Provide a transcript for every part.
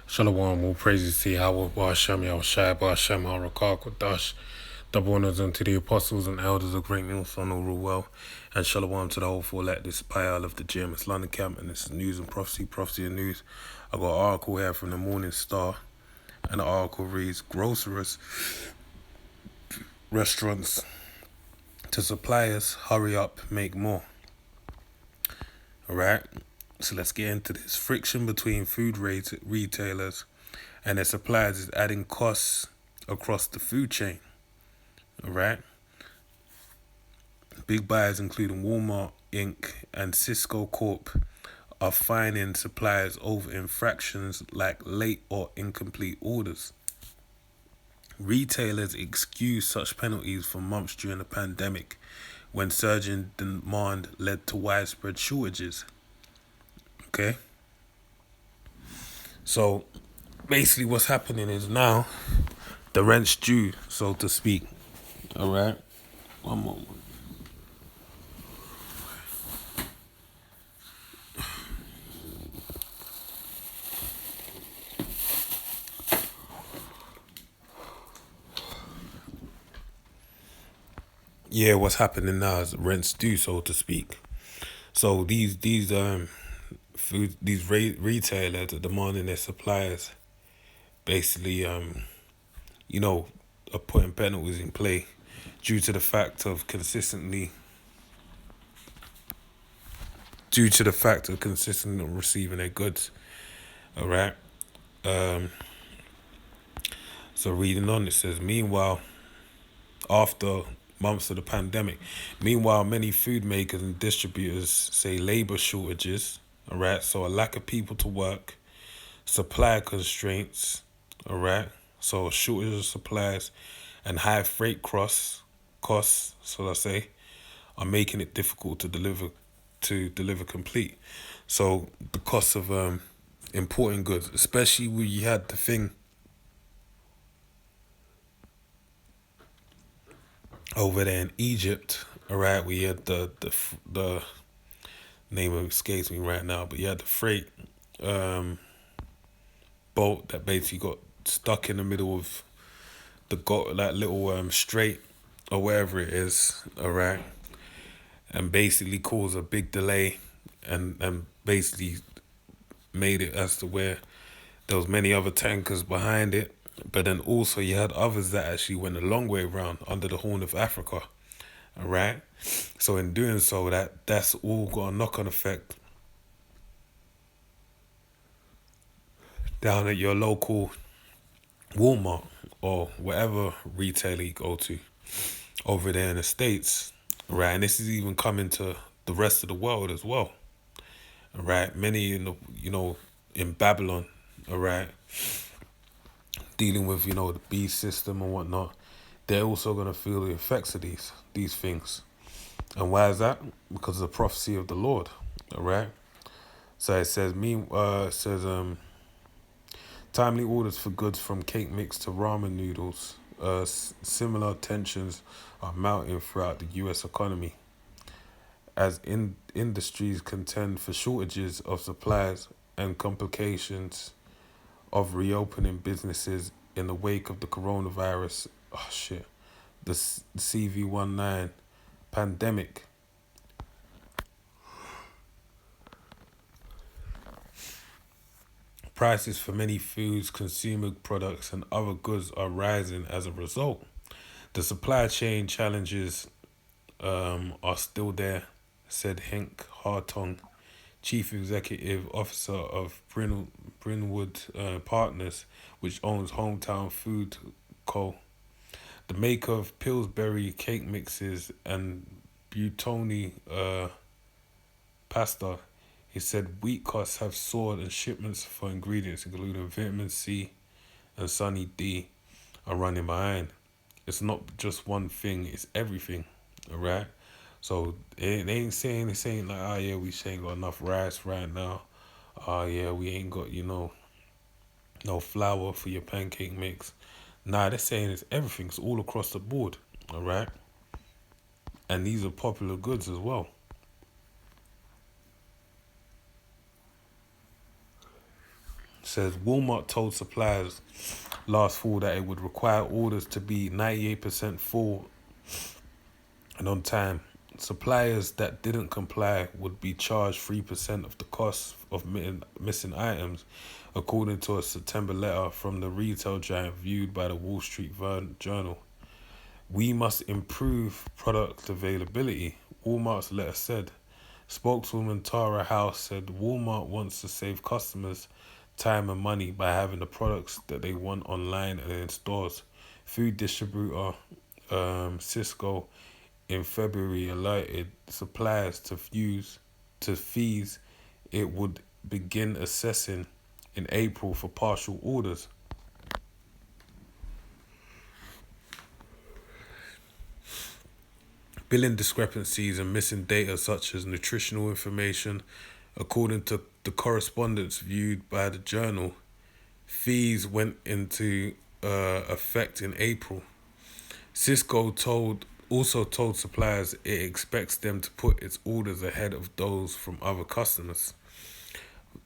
Shalom, all praises to Yahweh, Ba'ashem, Yahushai, Ba'ashem, Harakah, Kodash. Double honors unto the apostles and elders of Great Millstone, all rule well. And shalom to the whole full elect. This is Payal of the Gym. It's London Camp, and this is News and Prophecy, Prophecy and News. I got an article here from the Morning Star, and the article reads, Grocers, restaurants to suppliers, hurry up, make more. Alright, so let's get into this. Friction between food retailers and their suppliers is adding costs across the food chain. Alright, big buyers including Walmart Inc. and Cisco Corp. Are fining suppliers over infractions like late or incomplete orders. Retailers excused such penalties for months during the pandemic when surging demand led to widespread shortages. Okay? So basically what's happening is now the rent's due, so to speak. Alright? One moment. Yeah, what's happening now is rent's due, so to speak. So these retailers are demanding their suppliers basically are putting penalties in play due to the fact of consistently receiving their goods. Alright. So reading on, it says, meanwhile, after months of the pandemic, many food makers and distributors say labor shortages, alright, so a lack of people to work, supply constraints, alright, so a shortage of supplies and high freight costs, so let's say, are making it difficult to deliver complete. So the cost of importing goods, especially when you had the thing over there in Egypt, all right, we had the name of escapes me right now, but you had the freight boat that basically got stuck in the middle of that little strait or wherever it is, all right, and basically caused a big delay, and basically made it as to where there was many other tankers behind it, but then also you had others that actually went a long way around under the Horn of Africa. All right, so in doing so, that's all got a knock-on effect down at your local Walmart or whatever retailer you go to over there in the States. Right, and this is even coming to the rest of the world as well. All right, many in Babylon. All right, dealing with the beast system and whatnot, they're also gonna feel the effects of these things. And why is that? Because of the prophecy of the Lord. All right. So it says, timely orders for goods from cake mix to ramen noodles. Similar tensions are mounting throughout the U.S. economy as industries contend for shortages of supplies and complications of reopening businesses in the wake of the coronavirus. Oh shit, the CV-19 pandemic. Prices for many foods, consumer products, and other goods are rising as a result. The supply chain challenges are still there, said Henk Hartong, Chief Executive Officer of Brynwood Partners, which owns Hometown Food Co., the maker of Pillsbury cake mixes and Buitoni pasta. He said wheat costs have soared and shipments for ingredients including vitamin C and Sunny D are running behind. It's not just one thing, it's everything, alright? So they ain't saying like, oh yeah, we ain't got enough rice right now. Oh yeah, we ain't got, no flour for your pancake mix. Nah, they're saying it's everything. It's all across the board, alright? And these are popular goods as well. says Walmart told suppliers last fall that it would require orders to be 98% full and on time. Suppliers that didn't comply would be charged 3% of the cost of missing items, according to a September letter from the retail giant viewed by the Wall Street Journal. We must improve product availability, Walmart's letter said. Spokeswoman Tara House said Walmart wants to save customers time and money by having the products that they want online and in stores. Food distributor Cisco in February alerted suppliers to fees it would begin assessing in April for partial orders. Billing discrepancies and missing data such as nutritional information, according to the correspondence viewed by the journal, fees went into effect in April. Cisco also told suppliers it expects them to put its orders ahead of those from other customers.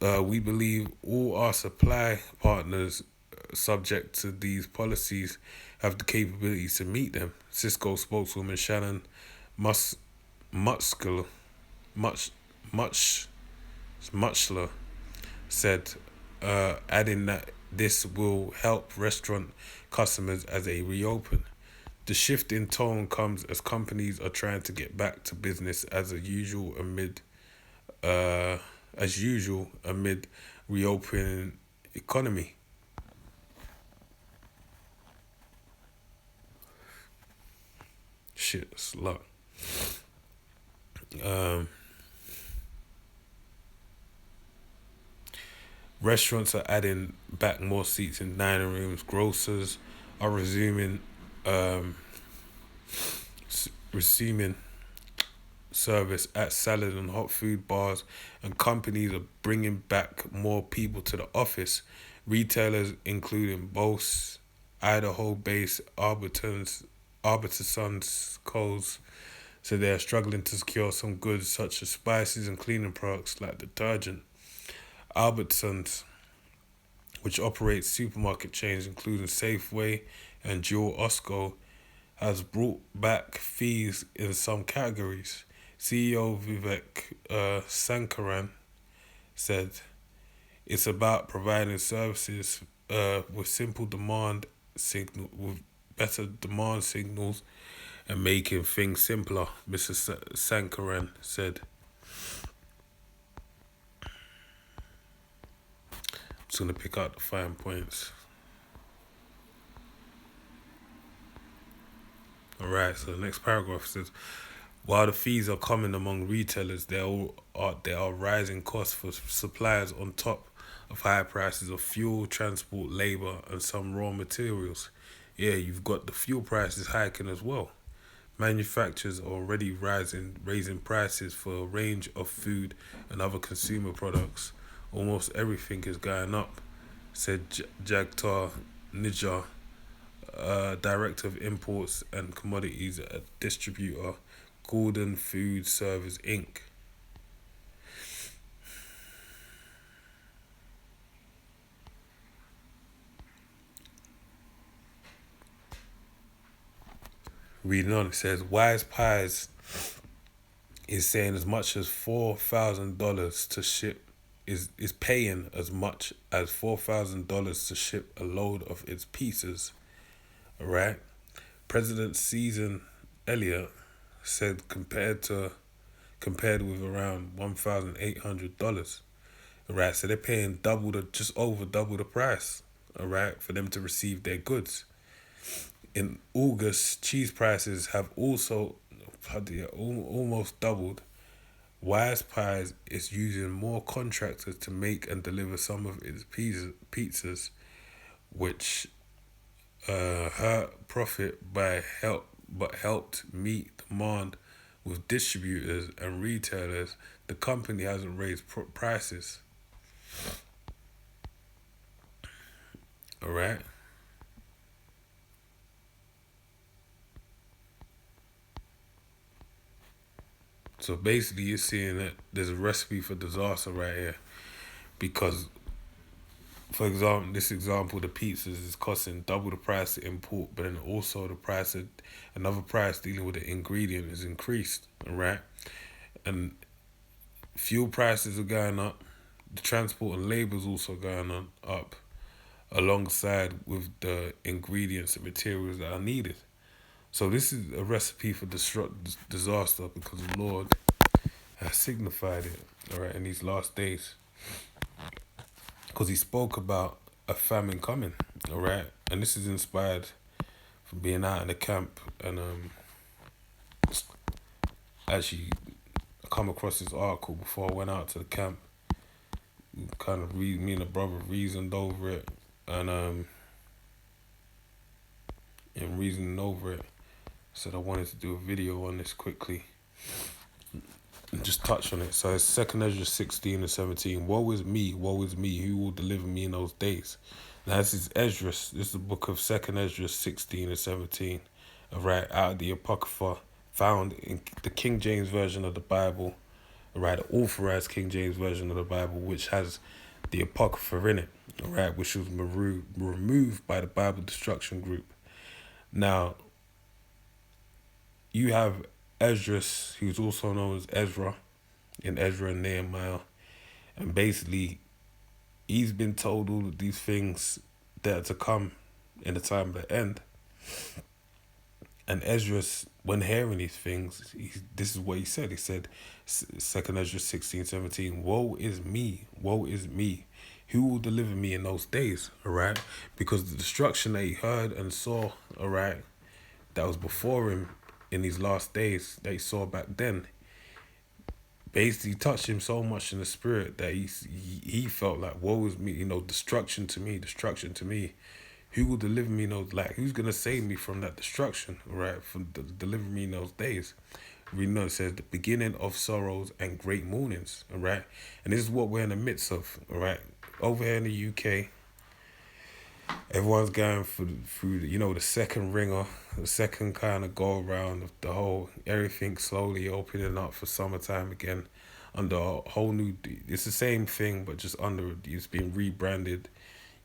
We believe all our supply partners subject to these policies have the capabilities to meet them, Cisco spokeswoman Shannon Mus- Muchler Much Much Muchler said, adding that this will help restaurant customers as they reopen. The shift in tone comes as companies are trying to get back to business uh, as usual amid reopening economy. Shit, it's a lot. Um, Restaurants are adding back more seats in dining rooms. Grocers are um, resuming service at salad and hot food bars, and companies are bringing back more people to the office. Retailers, including Bose, Idaho-based Arbitrasons Coles, so they are struggling to secure some goods such as spices and cleaning products like detergent. Albertsons, which operates supermarket chains including Safeway and Jewel Osco, has brought back fees in some categories. CEO Vivek Sankaran said, "It's about providing services with better demand signals and making things simpler," Mr. Sankaran said. I'm just going to pick out the fine points. Alright, so the next paragraph says, while the fees are common among retailers, there are rising costs for suppliers on top of higher prices of fuel, transport, labor, and some raw materials. Yeah, you've got the fuel prices hiking as well. Manufacturers are already raising prices for a range of food and other consumer products. Almost everything is going up, said Jagtar Nijar, Director of Imports and Commodities at distributor Gordon Food Service Inc. Reading on, it says Wise Pies is saying as much as $4,000 to ship is paying as much as $4,000 to ship a load of its pizzas. Alright? President Susan Elliott said compared with around $1,800. Alright, so they're paying just over double the price, alright, for them to receive their goods. In August, cheese prices have also almost doubled. Wise Pies is using more contractors to make and deliver some of its pizzas, which hurt profit but helped meet demand with distributors and retailers. The company hasn't raised prices. All right. So basically, you're seeing that there's a recipe for disaster right here, because For example, this example, the pizzas is costing double the price to import, but then also the price of another price dealing with the ingredient is increased, right? And fuel prices are going up. The transport and labor is also going on up, alongside with the ingredients and materials that are needed. So this is a recipe for disaster because the Lord has signified it, all right, in these last days. Because he spoke about a famine coming, all right? And this is inspired from being out in the camp and actually come across this article before I went out to the camp. Kind of me and the brother reasoned over it and reasoning over it, said I wanted to do a video on this quickly and just touch on it. So it's 2nd Ezra 16 and 17. Woe is me, who will deliver me in those days? Now this is Ezra, this is the book of 2nd Ezra 16 and 17. Right, out of the Apocrypha, found in the King James Version of the Bible, right, the authorized King James Version of the Bible, which has the Apocrypha in it, right, which was removed by the Bible Destruction Group. Now, you have Esdras, who's also known as Ezra, in Ezra and Nehemiah, and basically he's been told all of these things that are to come in the time of the end. And Esdras, when hearing these things, this is what he said. He said, 2nd Ezra 16:17, woe is me. Who will deliver me in those days? All right? Because the destruction that he heard and saw, all right, that was before him in these last days that he saw back then, basically touched him so much in the spirit that he felt like, woe is me, destruction to me. Who will deliver me in those, like, who's going to save me from that destruction, right? From deliver me in those days. We know it says the beginning of sorrows and great mournings, all right? And this is what we're in the midst of, all right? Over here in the UK, everyone's going through the second ringer, the second kind of go around of the whole, everything slowly opening up for summertime again under a whole new, it's the same thing, but just under, it's being rebranded.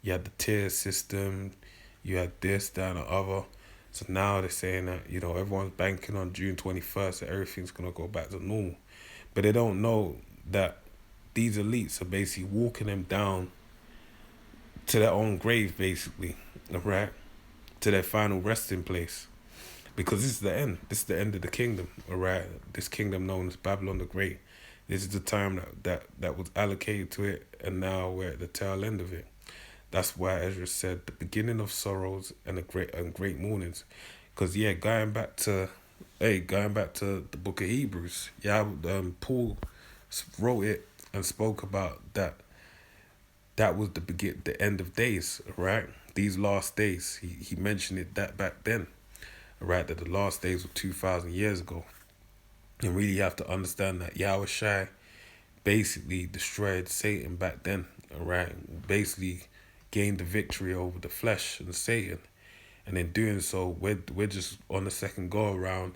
You had the tier system, you had this, that, and the other. So now they're saying that, everyone's banking on June 21st that everything's going to go back to normal. But they don't know that these elites are basically walking them down to their own grave, basically, right? To their final resting place. Because this is the end. This is the end of the kingdom, all right? This kingdom known as Babylon the Great. This is the time that was allocated to it, and now we're at the tail end of it. That's why Ezra said the beginning of sorrows and great mournings. Because going back to the book of Hebrews, Paul wrote it and spoke about that. That was the end of days, right? These last days. He mentioned it that back then, right? That the last days were 2,000 years ago. And really you have to understand that Yahweh Shai basically destroyed Satan back then, all right? Basically gained the victory over the flesh and Satan. And in doing so, we're just on the second go around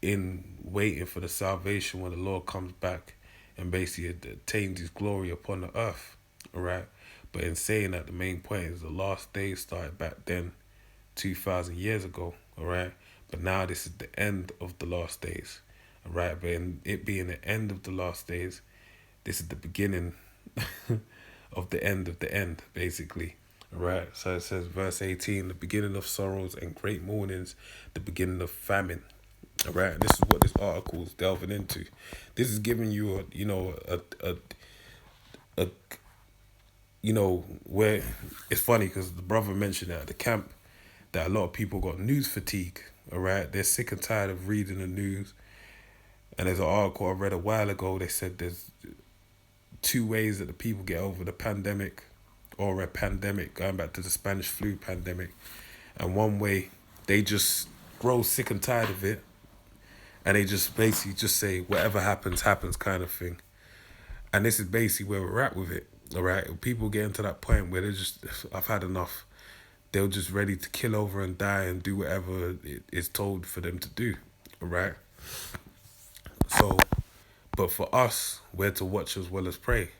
in waiting for the salvation when the Lord comes back and basically attains his glory upon the earth. All right. But in saying that, the main point is the last days started back then, 2,000 years ago. All right. But now this is the end of the last days. All right. But in it being the end of the last days, this is the beginning of the end, basically. All right. So it says, verse 18, the beginning of sorrows and great mournings, the beginning of famine. All right. And this is what this article is delving into. This is giving you where it's funny because the brother mentioned at the camp that a lot of people got news fatigue. All right. They're sick and tired of reading the news. And there's an article I read a while ago. They said there's two ways that the people get over the pandemic, or a pandemic, going back to the Spanish flu pandemic. And one way, they just grow sick and tired of it, and they just basically just say whatever happens kind of thing. And this is basically where we're at with it. All right, people getting to that point where they're just, I've had enough. They're just ready to kill over and die and do whatever it is told for them to do. All right. So, but for us, we're to watch as well as pray.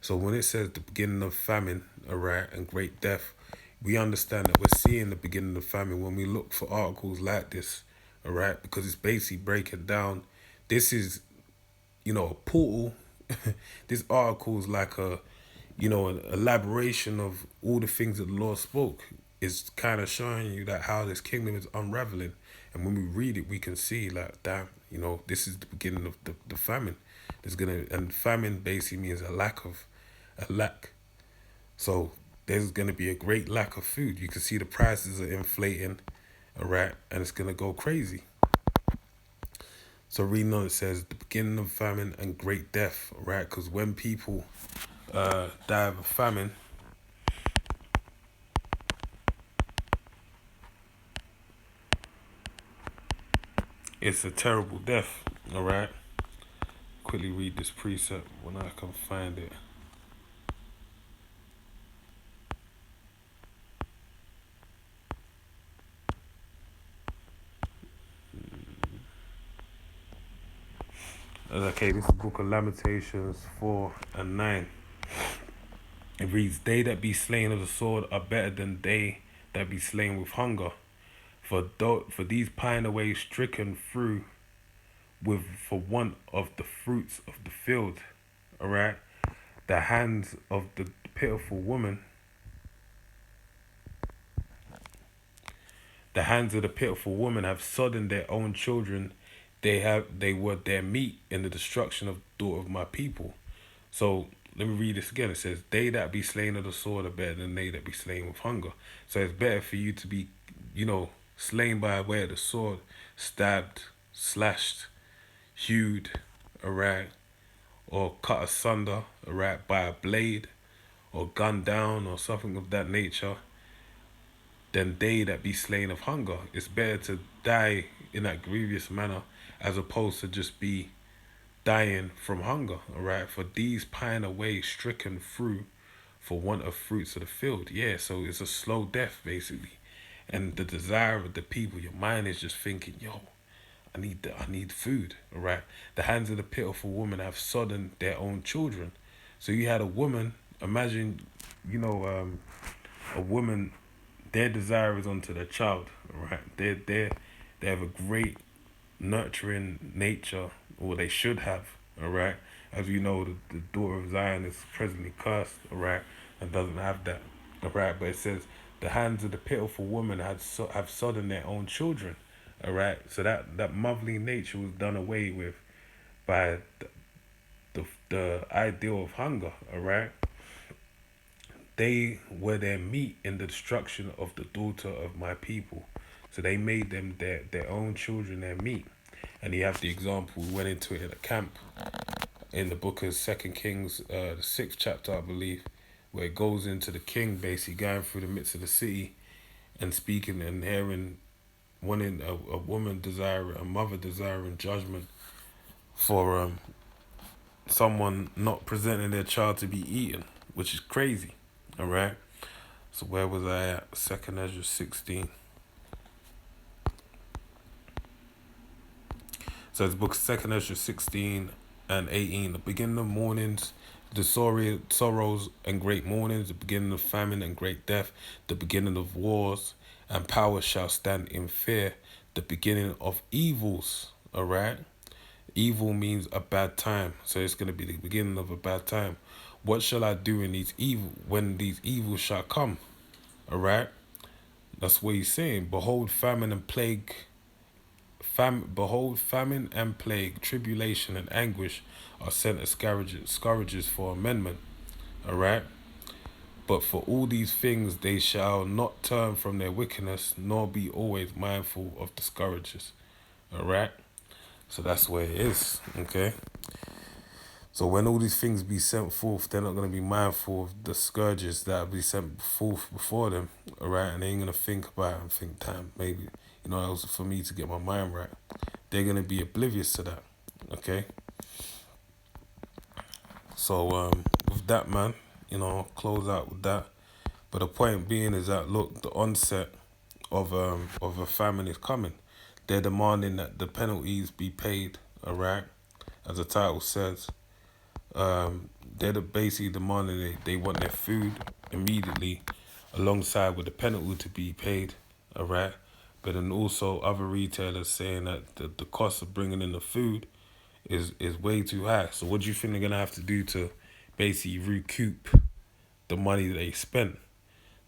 So when it says the beginning of famine, all right, and great death, we understand that we're seeing the beginning of famine when we look for articles like this, all right, because it's basically breaking down. This is, a portal. This article is like an elaboration of all the things that the Lord spoke. Is kind of showing you that how this kingdom is unraveling. And when we read it, we can see like, damn, this is the beginning of the famine. And famine basically means a lack. So there's gonna be a great lack of food. You can see the prices are inflating, all right, and it's gonna go crazy. So reading on, it says the beginning of famine and great death, right? Because when people die of a famine, it's a terrible death, all right? Quickly read this precept when I can find it. Okay, this is the book of Lamentations 4 and 9. It reads, they that be slain of the sword are better than they that be slain with hunger. For these pine away stricken through with for want of the fruits of the field. Alright? The hands of the pitiful woman, the hands of the pitiful woman have sodden their own children. They were their meat in the destruction of the daughter of my people. So let me read this again. It says, they that be slain of the sword are better than they that be slain with hunger. So it's better for you to be, slain by way of the sword, stabbed, slashed, hewed, alright, or cut asunder, alright, by a blade, or gunned down, or something of that nature, than they that be slain of hunger. It's better to die in that grievous manner as opposed to just be dying from hunger, alright? For these pine away stricken through for want of fruits of the field. Yeah, so it's a slow death basically. And the desire of the people, your mind is just thinking, yo, I need food, alright? The hands of the pitiful woman have sodden their own children. So you had a woman, imagine, a woman, their desire is onto their child, right? They have a great nurturing nature, or they should have, all right? As we know, the daughter of Zion is presently cursed, all right, and doesn't have that, all right? But it says, the hands of the pitiful woman have sodden their own children, all right? So that motherly nature was done away with by the ideal of hunger, all right? They were their meat in the destruction of the daughter of my people. So they made them their own children their meat. And you have the example, we went into it in a camp in the book of Second Kings, the 6th chapter, I believe, where it goes into the king basically going through the midst of the city and speaking and hearing wanting a woman desiring, a mother desiring judgment for someone not presenting their child to be eaten, which is crazy. All right. So where was I at? Second Ezra 16. So it's book Second Ezra 16 and 18. The beginning of mornings, the sorrows and great mournings, the beginning of famine and great death, the beginning of wars, and power shall stand in fear, the beginning of evils. All right. Evil means a bad time. So it's going to be the beginning of a bad time. What shall I do in these evil when these evils shall come? All right. That's what he's saying. Behold, famine and plague. Behold, famine and plague, tribulation and anguish are sent as scourges for amendment. All right. But for all these things they shall not turn from their wickedness, nor be always mindful of the scourges. All right. So that's where it is. Okay. So when all these things be sent forth, they're not going to be mindful of the scourges that will be sent forth before them, all right? And they ain't going to think about it and think, damn, maybe, it was for me to get my mind right. They're going to be oblivious to that, okay? So with that, man, I'll close out with that. But the point being is that, look, the onset of a famine is coming. They're demanding that the penalties be paid, all right? As the title says, they're basically demanding they want their food immediately, alongside with the penalty to be paid. All right, but then also other retailers saying that the cost of bringing in the food is way too high. So what do you think they're gonna have to do to basically recoup the money that they spent?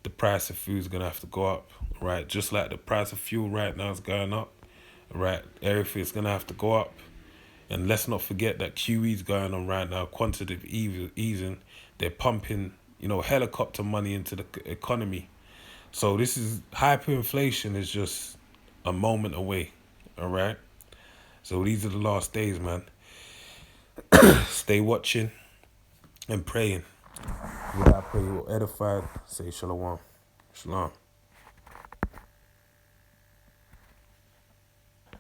The price of food is gonna have to go up, right? Just like the price of fuel right now is going up, right? Everything's gonna have to go up. And let's not forget that QE is going on right now, quantitative easing. They're pumping, helicopter money into the economy. So this is hyperinflation is just a moment away, all right? So these are the last days, man. Stay watching and praying. What I pray you're edified. Say shalom. Shalom.